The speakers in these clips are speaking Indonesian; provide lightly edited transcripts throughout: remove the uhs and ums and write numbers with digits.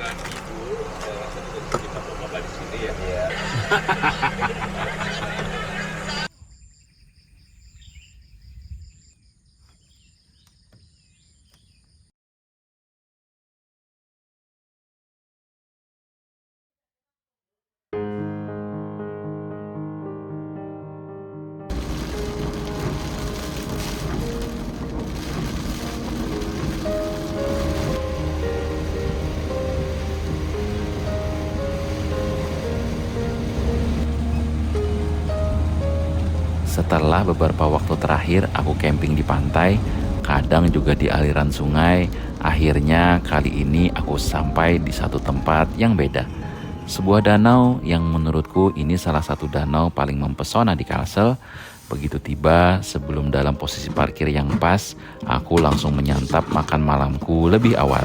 mengandalkan ibu, saya juga kita bapak di sini ya. Iya. Setelah beberapa waktu terakhir aku camping di pantai, kadang juga di aliran sungai, akhirnya kali ini aku sampai di satu tempat yang beda. Sebuah danau yang menurutku ini salah satu danau paling mempesona di Kalsel. Begitu tiba, sebelum dalam posisi parkir yang pas, aku langsung menyantap makan malamku lebih awal.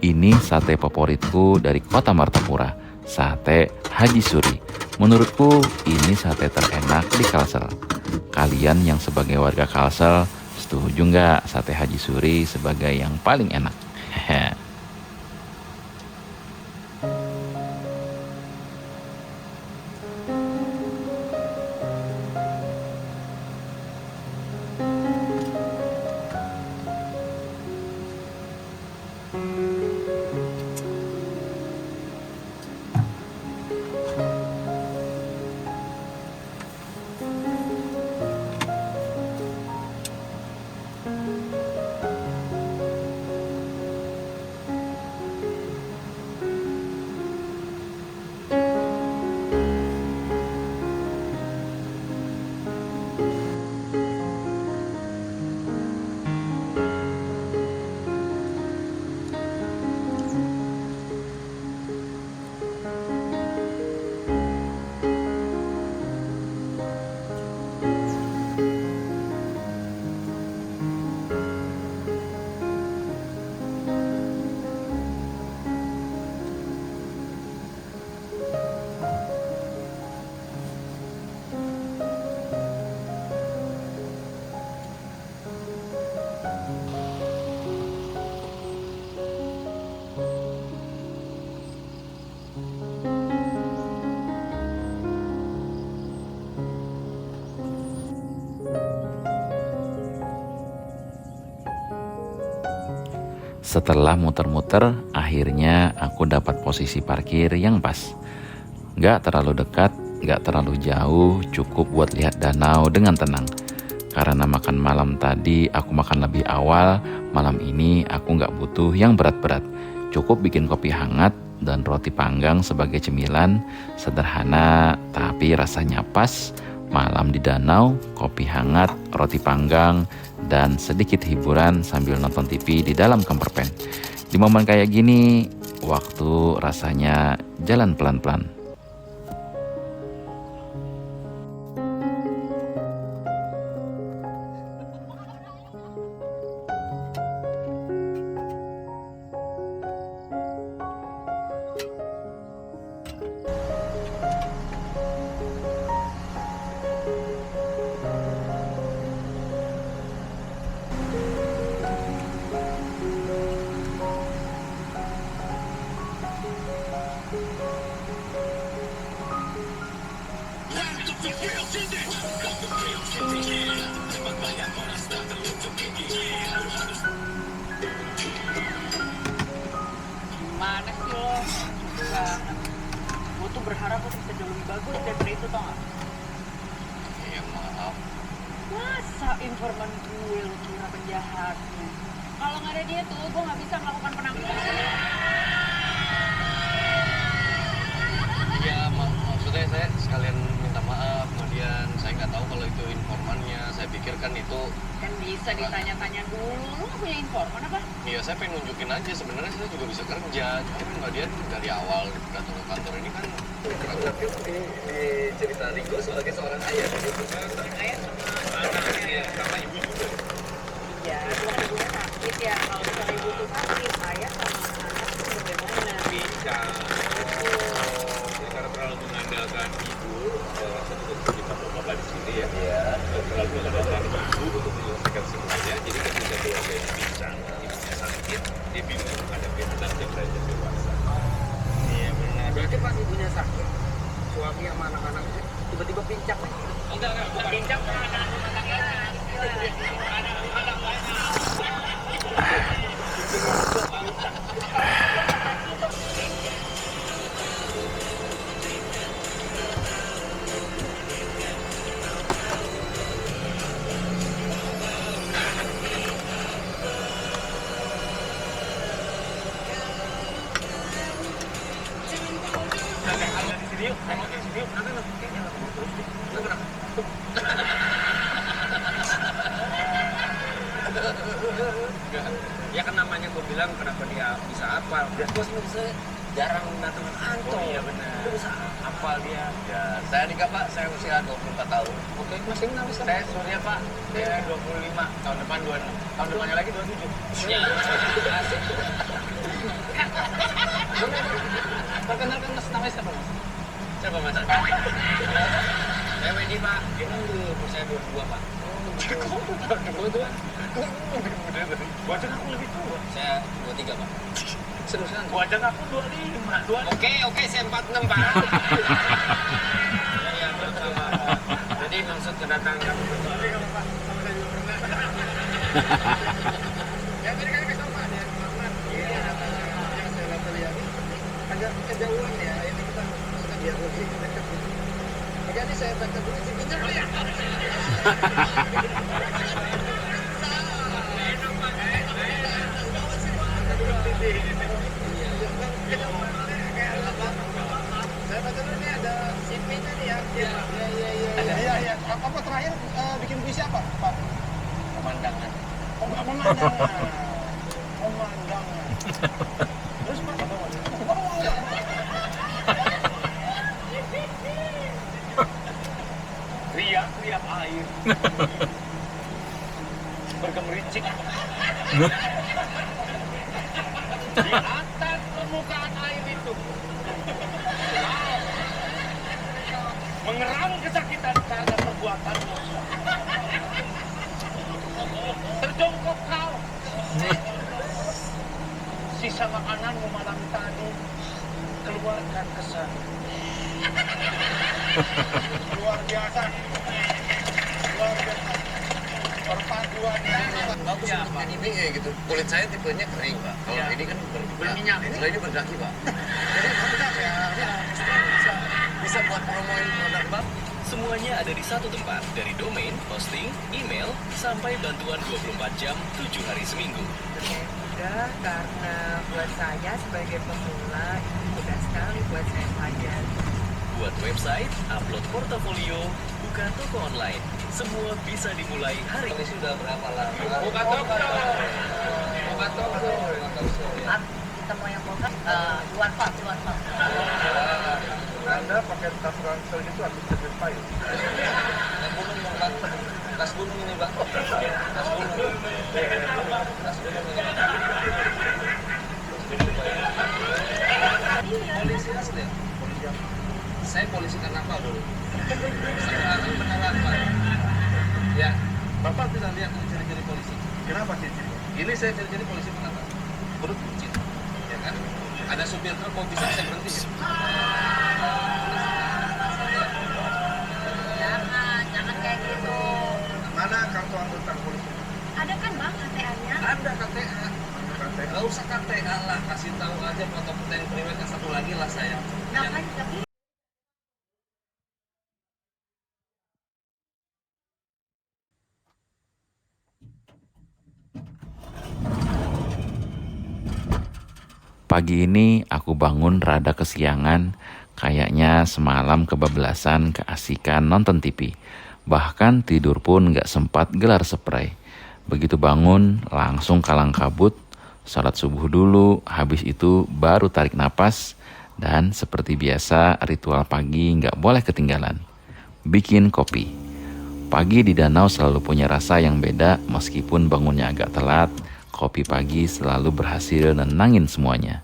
Ini sate favoritku dari kota Martapura, sate Haji Suri. Menurutku ini sate terenak di Kalsel. Kalian yang sebagai warga Kalsel, setuju nggak sate Haji Suri sebagai yang paling enak? Hehe. Setelah muter-muter, akhirnya aku dapat posisi parkir yang pas. Gak terlalu dekat, gak terlalu jauh, cukup buat lihat danau dengan tenang. Karena makan malam tadi aku makan lebih awal, malam ini aku gak butuh yang berat-berat. Cukup bikin kopi hangat dan roti panggang sebagai cemilan, sederhana tapi rasanya pas. Malam di danau, kopi hangat, roti panggang, dan sedikit hiburan sambil nonton TV di dalam camper van. Di momen kayak gini, waktu rasanya jalan pelan-pelan. Gimana sih lo? Banget. Gue tuh berharap lo bisa jauh lebih bagus daripada itu, tau gak? Iya maaf. Masa informan gue lo kira penjahatnya? Kalau nggak ada dia tuh, gue nggak bisa melakukan penangkapan. Iya maksudnya saya sekalian minta maaf, kemudian saya nggak tahu kalau itu informannya. Saya pikir kan itu. Kan bisa ditanya-tanya dulu, lo nggak punya informan apa? Iya saya pengen nunjukin aja sebenarnya saya juga bisa kerja. Cuma kan Mbak Dian dari awal datang ke kantor ini kan tapi di cerita Rigo sebagai seorang ayah gitu. Ayah sama Anaknya sama ibu juga. iya, cuma ibunya sakit ya. Kalau misalnya ibu tuh sakit, ayah sama anak tuh bagaimana? Bisa. Jadi karena terlalu mengandalkan ibu, saya juga kita bapak di sini ya. Iya. Terlalu mengandalkan ibu untuk menyelesaikan semuanya. Jadi ketika keluarga ini bincang, ibunya sakit, dia bingung menghadapi anak yang beranjak dewasa. wangi sama anak-anak tiba-tiba pincang. Enggak, bukan pincang. Ya kan namanya gue bilang kenapa dia bisa hafal. Gue bisa jarang datang ke kantor. Oh iya benar. Dia bisa hafal dia. Ya, saya nikah Pak, saya usia 24 tahun. Oke, masih kenal bisa. Saya Surya Pak, dia 25, tahun depan 26. Tahun depannya lagi 27. Ya, asik. Perkenalkan mas, namanya siapa mas? Siapa Mas? Saya Wendy pak, dia kan dulu saya 22 pak. Dua-dua. Gua aja aku lebih tua. Saya 23 pak. Seriusan? Gua aja aku 25. Oke, saya 46 pak. Ya, sama. Jadi maksud kedatangan Ya tadi kan kita Pak ada Muhammad. Iya, yang saya lihat agak kejauhan ya. Ini kita biar lebih dekat. Oke, ini saya baca dulu sininya ya. Saya baca dulu nih ada CV-nya nih ya. Iya. Apa terakhir bikin puisi apa, Pak? pemandangan. Pemandangan. Terus Pak, Riak air. Bergemericik. Di atas permukaan air itu. Mengerang kesakitan karena perbuatanmu. Terjongkok kau. Sisa makananmu malam tadi keluarkan ke sana. luar biasa. Perpaduannya Bagus Ya, untuk Pak. jadi BE gitu. Kulit saya tipenya kering Pak. Kalau Ya. ini kan Berminyak. Kalau ini berdaki Pak. Jadi mantap ya. Bisa buat promoin produk Pak. Semuanya ada di satu tempat, dari domain, hosting, email, sampai bantuan 24 jam, 7 hari seminggu. Lumayan mudah karena buat saya sebagai pemula itu mudah sekali buat saya pelajari. Buat website, upload portofolio, buka toko online. Semua bisa dimulai hari ini. Sudah berapa lama? buka toko. Buka toko. Kita mau yang buka luar pak. Anda pakai tas ransel itu atau sejen payung? Gunung dong, Bang. Tas gunung ini, Bang. Tas gunung. Tas gunung ini. Polisi asli. Saya polisi karena apa dulu? Sekarang beneran, Pak. Ya, Bapak tidak lihat ciri-ciri polisi. Kenapa sih? Ini saya ciri-ciri polisi kenapa? Perut buncit. Ya kan? Ada supir truk mau bisa saya berhenti. Jangan kayak gitu. Mana kartu anggota polisi? Ada kan bang KTA-nya? Ada KTA. Gak usah KTA lah, kasih tahu aja foto yang priwet yang satu lagi lah saya. Ngapain tapi? Pagi ini aku bangun rada kesiangan, kayaknya semalam kebablasan keasikan nonton TV. Bahkan tidur pun gak sempat gelar spray. Begitu bangun langsung kalang kabut, salat subuh dulu, habis itu baru tarik napas. Dan seperti biasa ritual pagi gak boleh ketinggalan. Bikin kopi. Pagi di danau selalu punya rasa yang beda meskipun bangunnya agak telat. Kopi pagi selalu berhasil nenangin semuanya.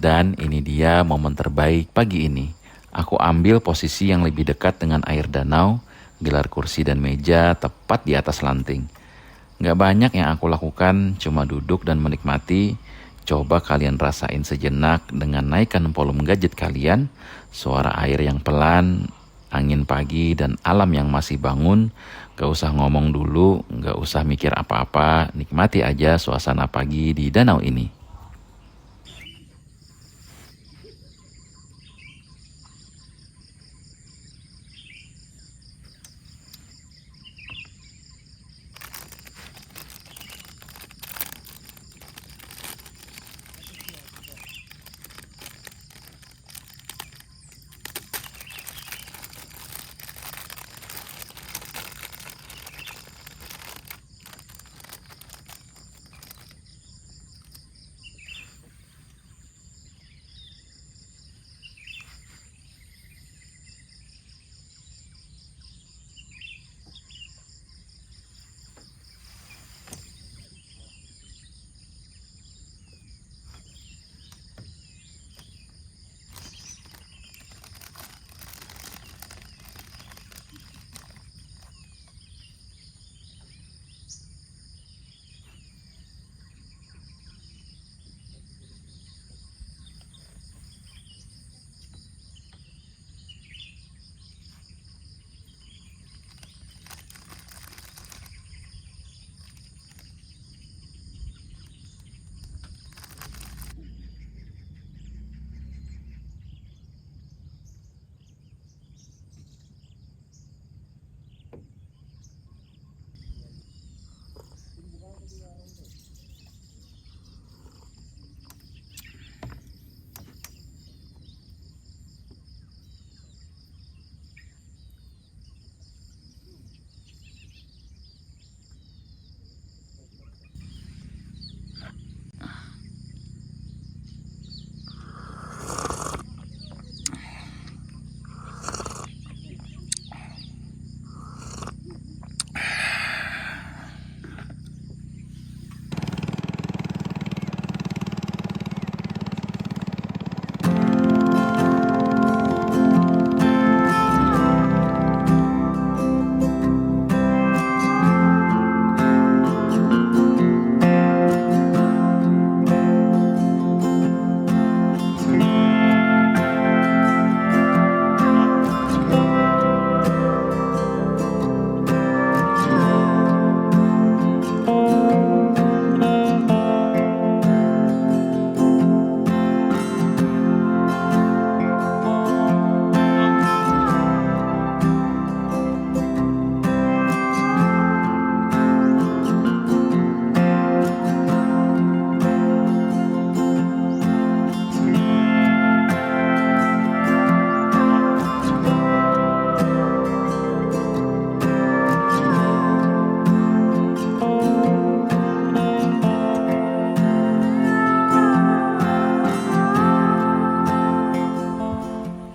Dan ini dia momen terbaik pagi ini. Aku ambil posisi yang lebih dekat dengan air danau, gelar kursi dan meja tepat di atas lanting. Gak banyak yang aku lakukan, cuma duduk dan menikmati. Coba kalian rasain sejenak dengan naikkan volume gadget kalian, suara air yang pelan, angin pagi dan alam yang masih bangun. Gak usah ngomong dulu, gak usah mikir apa-apa, nikmati aja suasana pagi di danau ini.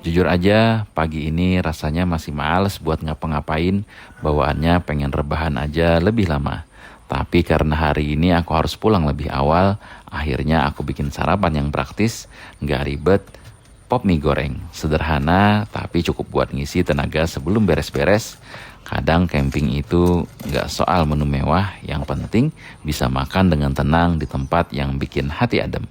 Jujur aja, pagi ini rasanya masih males buat ngapa-ngapain, bawaannya pengen rebahan aja lebih lama. Tapi karena hari ini aku harus pulang lebih awal, akhirnya aku bikin sarapan yang praktis, gak ribet, pop mie goreng. Sederhana, tapi cukup buat ngisi tenaga sebelum beres-beres. Kadang camping itu gak soal menu mewah, yang penting bisa makan dengan tenang di tempat yang bikin hati adem.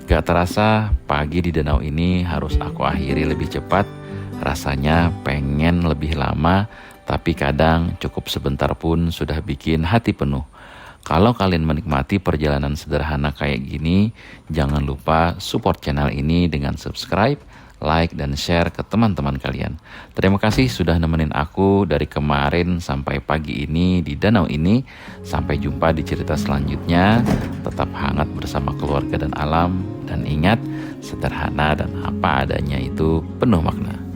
Gak terasa pagi di danau ini harus aku akhiri lebih cepat. Rasanya pengen lebih lama, tapi kadang cukup sebentar pun sudah bikin hati penuh. Kalau kalian menikmati perjalanan sederhana kayak gini, jangan lupa support channel ini dengan subscribe, like, dan share ke teman-teman kalian. Terima kasih sudah nemenin aku dari kemarin sampai pagi ini di danau ini. Sampai jumpa di cerita selanjutnya. Tetap hangat bersama keluarga dan alam. Dan ingat, sederhana dan apa adanya itu penuh makna.